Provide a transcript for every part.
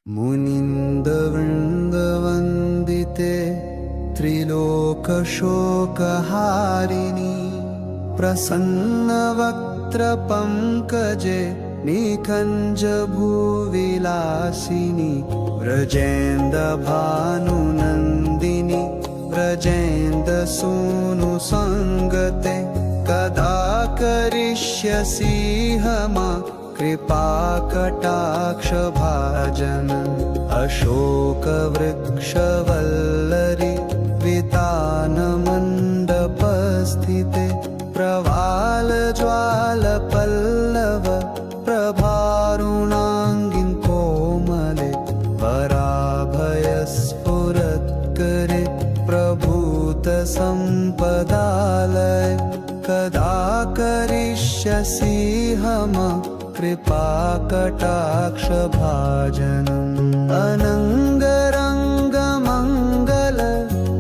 मुनिन्दवृन्दवन्दिते त्रिलोकशोकहारिणि प्रसन्नवक्त्रपङ्कजे निकञ्जभुविलासिनि व्रजेन्दभानुनन्दिनि व्रजेन्दसूनुसङ्गते कदा करिष्यसि मा कृपाकटाक्षभाजन अशोकवृक्षवल्लरि वितानमण्डपस्थिते प्रवालज्वालपल्लव प्रभारुणाङ्गिं कोमले वराभयस्फुरत्करे प्रभूतसम्पदालय कदा करिष्यसि मा कृपाकटाक्षभाजनम् अनङ्गरङ्गमङ्गल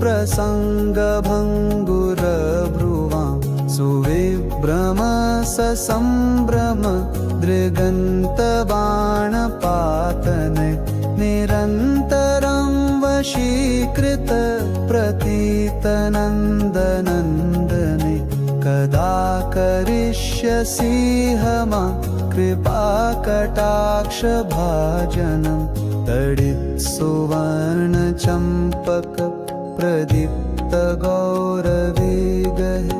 प्रसङ्गभङ्गुरभ्रुवां सुविभ्रम ससम्भ्रम दृगन्तबाणपातने निरन्तरं वशीकृत प्रतीतनन्दनन्दने कदा करिष्यसि मा कृपाकटाक्षभाजनं तडित्सुवर्णचम्पक प्रदीप्तगौरविगहे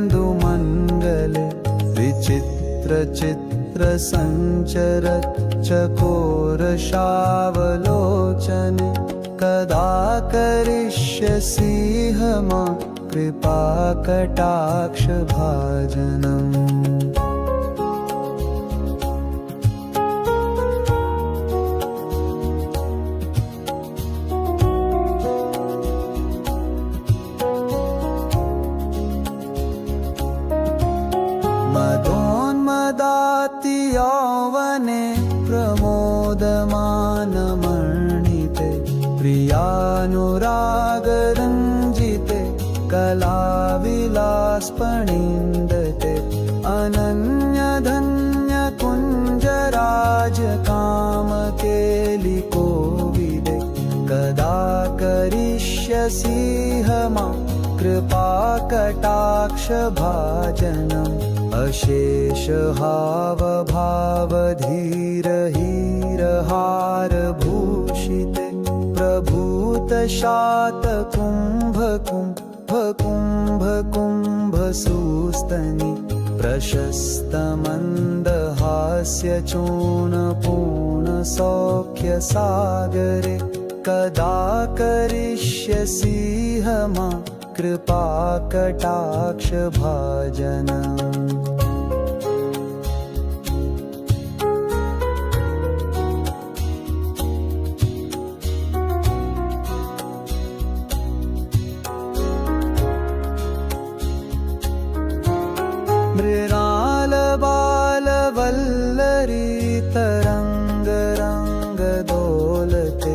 मुखप्रभापरास्तकोटिशारदेन्दुमण्डले विचित्रचित्रसञ्चरत् चकोरशावलोचने कदा करिष्यसि मा कृपाकटाक्षभाजनम् मदोन्मदाति यौवने प्रमोदमानमर्णिते प्रियानुरागरञ्जिते कलाविलासपणिन्दते अनन्यधन्यकुञ्जराजकामकेलिकोविदे कदा करिष्यसि मा कृपाकटाक्षभाजनम् अशेषहावभावधीरहीरहारभूषिते प्रभूतशातकुम्भकुम्भकुम्भकुम्भसूस्तनि प्रशस्तमन्दहास्यचूर्णपूर्णसौख्यसागरे कदा करिष्यसि मा कृपाकटाक्षभाजनम् मृणालबालवल्लरी तरङ्गरङ्गदोलते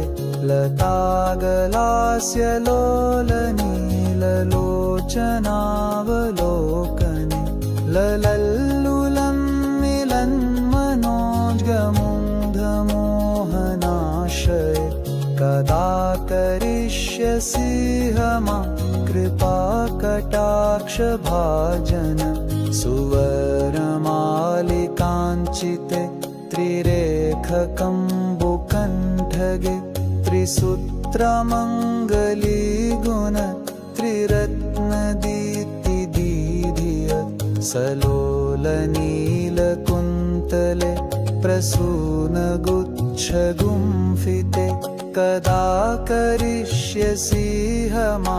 लतागलास्यलोलनीललोचनावलोकने ललल्लुलं मिलन्मनोज्ञमुग्धमोहनाशये कदा करिष्यसि मा कृपाकटाक्षभाजनम् सुवर्णमालिकाञ्चिते त्रिरेखकम्बुकण्ठगे त्रिसूत्रमङ्गलीगुण त्रिरत्नदीप्तिदीधिय सलोलनीलकुन्तले प्रसूनगुच्छगुम्फिते कदा करिष्यसि मा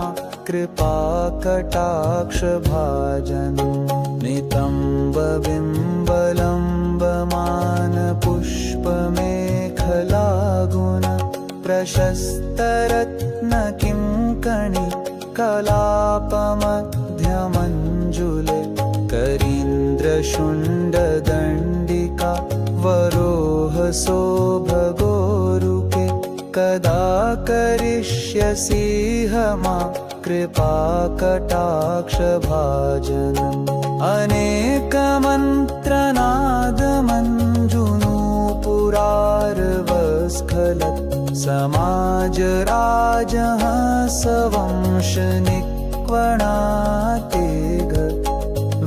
कृपाकटाक्षभाजनम् नितम्बबिम्बलम्बमानपुष्पमेखलागुण प्रशस्तरत्नकिङ्कणि कलापमध्यमञ्जुले करीन्द्रशुण्डदण्डिका वरोहशोभगोरुके कदा करिष्यसि मा कृपाकटाक्षभाजनम् अनेकमन् समाज राजहंस वंश निक्वणातेघ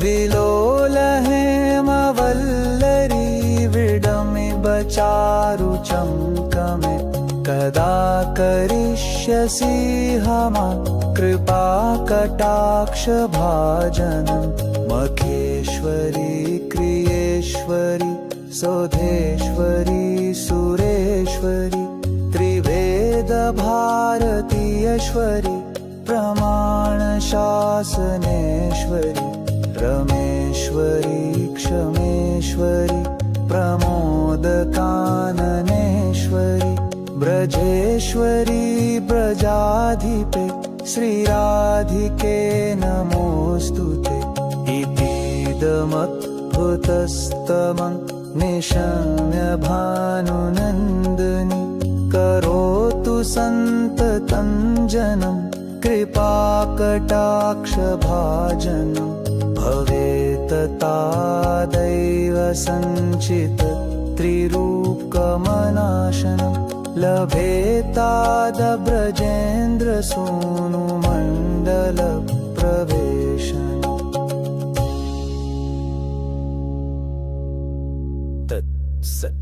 विलोल हेमवल्लरी विडमिब चारु चंकमे कदा करिष्यसि हमा कृपा कटाक्ष भाजनं मखेश्वरी क्रियेश्वरी सोधेश्वरी सुरेश्वरी त्रिवेद भारतीयश्वरी प्रमाण शासनेश्वरी रमेश्वरी क्षमेश्वरी प्रमोद काननेश्वरी ब्रजेश्वरी ब्रजाधिपे श्रीराधिके नमोस्तुते इतीदमद्भुतस्तमं निशम्य भानुनन्दिनी करोतु सन्ततं जनं कृपाकटाक्ष भाजनं भवेत् तादैव सञ्चित त्रिरूपकमनाशनं लभेतादब्रजेन्द्रसूनुमण्डलप्रवेशनम् तत्सत्।